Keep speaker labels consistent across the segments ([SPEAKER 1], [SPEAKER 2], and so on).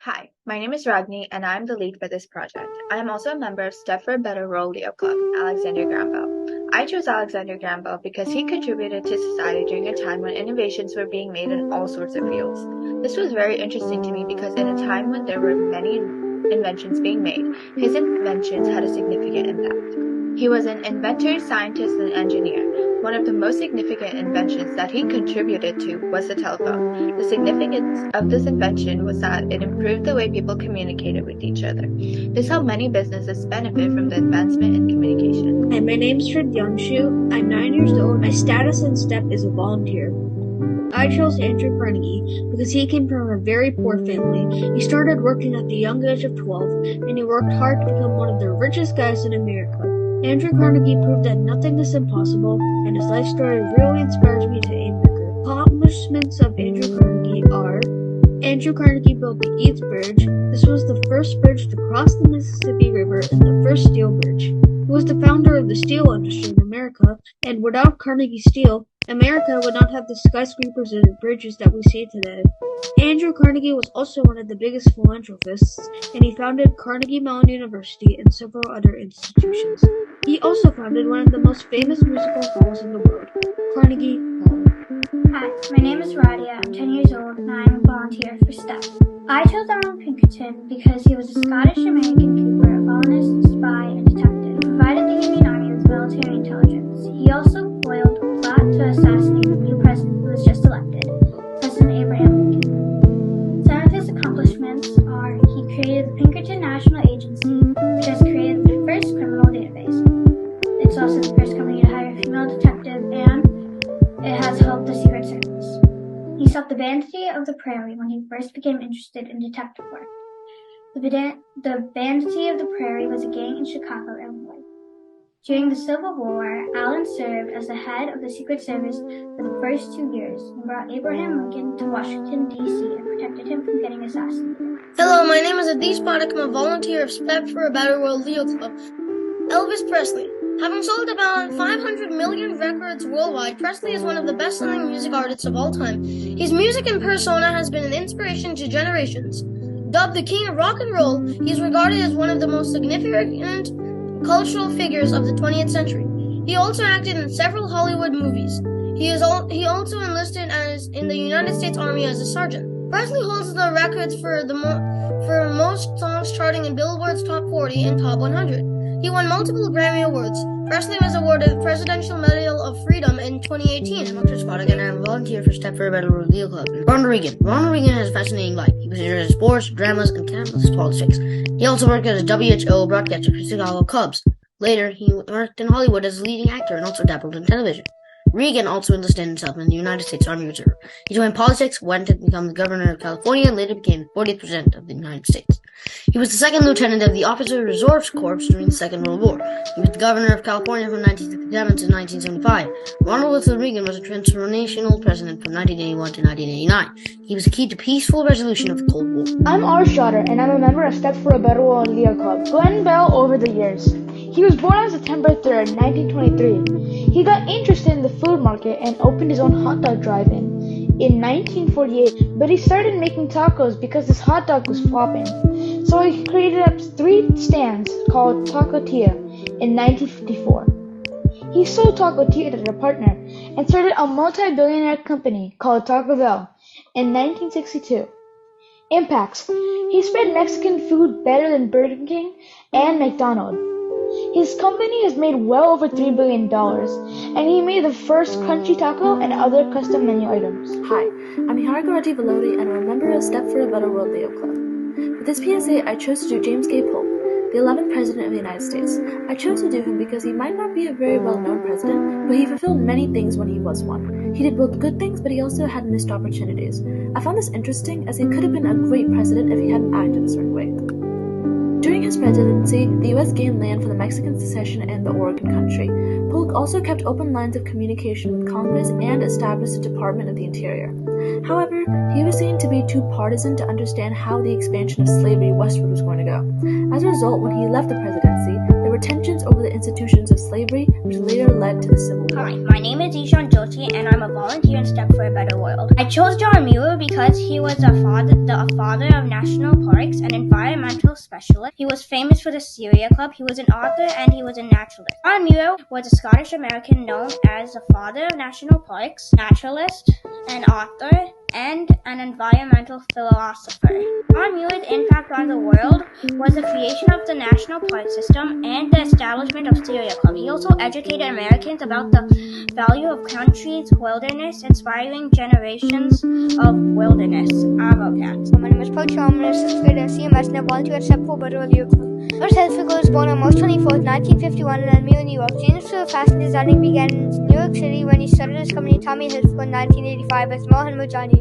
[SPEAKER 1] Hi, my name is Ragini and I'm the lead for this project. I am also a member of Step for a Better World Leo Club, Alexander Graham Bell. I chose Alexander Graham Bell because he contributed to society during a time when innovations were being made in all sorts of fields. This was very interesting to me because in a time when there were many inventions being made, his inventions had a significant impact. He was an inventor, scientist, and engineer. One of the most significant inventions that he contributed to was the telephone. The significance of this invention was that it improved the way people communicated with each other. This helped many businesses benefit from the advancement in communication.
[SPEAKER 2] Hi, my name is Shu. I'm 9 years old. My status in STEP is a volunteer. I chose Andrew Carnegie because he came from a very poor family. He started working at the young age of 12, and he worked hard to become one of the richest guys in America. Andrew Carnegie proved that nothing is impossible, and his life story really inspires me to aim bigger. Accomplishments of Andrew Carnegie are: Andrew Carnegie built the East Bridge. This was the first bridge to cross the Mississippi River and the first steel bridge. He was the founder of the steel industry in America, and without Carnegie Steel, America would not have the skyscrapers and bridges that we see today. Andrew Carnegie was also one of the biggest philanthropists, and he founded Carnegie Mellon University and several other institutions. He also founded one of the most famous musical halls in the world, Carnegie Hall.
[SPEAKER 3] Hi, my name is Radia. I'm 10 years old and I am a volunteer for STEP. I chose Alan Pinkerton because he was a Scottish-American cooper, a colonist, spy, and detective. He provided the Union Army with military intelligence. He also foiled a plot to assassinate the new president who was just elected, President Abraham Lincoln. Some of his accomplishments are: he created the Pinkerton National Agency, which has created the first criminal database. It's also the first company to hire a female detective, and it has helped the Secret Service. He stopped the banditry of the prairie when he first became interested in detective work. The banditry of the prairie was a gang in Chicago, Illinois. During the Civil War, Allen served as the head of the Secret Service for the first 2 years and brought Abraham Lincoln to Washington, D.C. and protected him from getting assassinated.
[SPEAKER 4] Hello, my name is Adheesh Pathak. I'm a volunteer of Step for a Better World Leo Club. Elvis Presley. Having sold about 500 million records worldwide, Presley is one of the best-selling music artists of all time. His music and persona has been an inspiration to generations. Dubbed the king of rock and roll, he is regarded as one of the most significant cultural figures of the 20th century. He also acted in several Hollywood movies. He also enlisted in the United States Army as a sergeant. Presley holds the records for most songs charting in Billboard's Top 40 and Top 100. He won multiple Grammy Awards. Presley was awarded the Presidential Medal of Freedom in 2018. I'm AKshaj Pathak and I'm a volunteer for Step for a Better World Leo Club. Ronald Reagan. Ronald Reagan has a fascinating life. He was interested in sports, dramas, and campus politics. He also worked as a WHO broadcaster for Chicago Cubs. Later, he worked in Hollywood as a leading actor and also dabbled in television. Reagan also enlisted himself in the United States Army Reserve. He joined politics, went to become the governor of California, and later became 40th president of the United States. He was the second lieutenant of the Officer Reserve Corps during the Second World War. He was the governor of California from 1967 to 1975. Ronald Wilson Reagan was a transformational president from 1981 to 1989. He was the key to peaceful resolution of the Cold War.
[SPEAKER 5] I'm Aarush Jadar, and I'm a member of Step for a Better World Leo Club. Glenn Bell over the years. He was born on September 3rd, 1923. He got interested in the food market and opened his own hot dog drive-in 1948, but he started making tacos because his hot dog was flopping. So he created up 3 stands called Tacotia in 1954. He sold Tacotia to a partner and started a multi-billionaire company called Taco Bell in 1962. Impacts. He spread Mexican food better than Burger King and McDonald's. His company has made well over $3 billion, and he made the first crunchy taco and other custom menu items.
[SPEAKER 6] Hi, I'm Niharika Rajiv Vellodi, and I'm a member of Step for a Better World Leo Club. For this PSA, I chose to do James K. Polk, the 11th President of the United States. I chose to do him because he might not be a very well-known president, but he fulfilled many things when he was one. He did both good things, but he also had missed opportunities. I found this interesting, as he could have been a great president if he hadn't acted a certain way. During his presidency, the U.S. gained land from the Mexican secession and the Oregon Country. Polk also kept open lines of communication with Congress and established the Department of the Interior. However, he was seen to be too partisan to understand how the expansion of slavery westward was going to go. As a result, when he left the presidency, there were tensions over the institutions of slavery, which later led to the Civil War.
[SPEAKER 7] Hi, my name is Ishaan Joshi, and I'm a volunteer in Step for a Better World. I chose John Muir because he was the father of national parks and environmental specialist. He was famous for the Syria Club. He was an author and he was a naturalist. John Muir was a Scottish American known as the father of national parks, naturalist, an author, and an environmental philosopher. John Muir's impact on the world was the creation of the national park system and the establishment of Syria Club. He also educated Americans about the value of country's wilderness, inspiring generations of wilderness advocates.
[SPEAKER 8] My name is Parth Sharma. I'm a 6th grader at CMS and I volunteer at Step for Better World Leo Club. Aarush Jadar was born on March 24th, 1951 in Elmira, New York. James' career of fashion designing began in New York City when he started his company Tommy Hilfiger in 1985 as Mohan Mujani.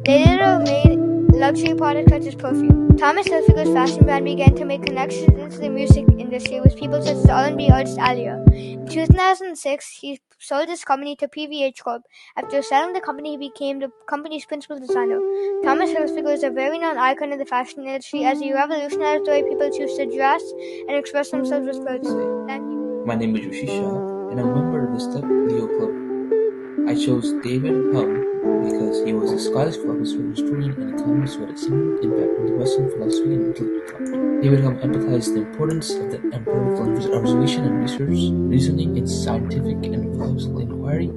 [SPEAKER 8] They later made luxury products such as perfume. Thomas Hilfiger's fashion brand began to make connections into the music industry with people such as R&B artist Alia. In 2006, he sold his company to PVH Corp. After selling the company, he became the company's principal designer. Thomas Hilfiger is a very known icon in the fashion industry as he revolutionized the way people choose to dress and express themselves with clothes. Thank you.
[SPEAKER 9] My name is Rishi Shah, and I'm a member of the Step Leo Club. I chose David Hume because he was a Scottish philosopher, historian, and economist who had a significant impact on the Western philosophy and intellectual thought. David Hume emphasized the importance of the empirical observation and reasoning in scientific and philosophical inquiry,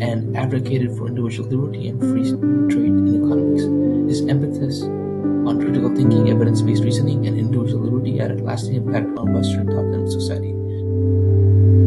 [SPEAKER 9] and advocated for individual liberty and free trade in economics. His emphasis on critical thinking, evidence-based reasoning, and individual liberty had a lasting impact on Western thought and society.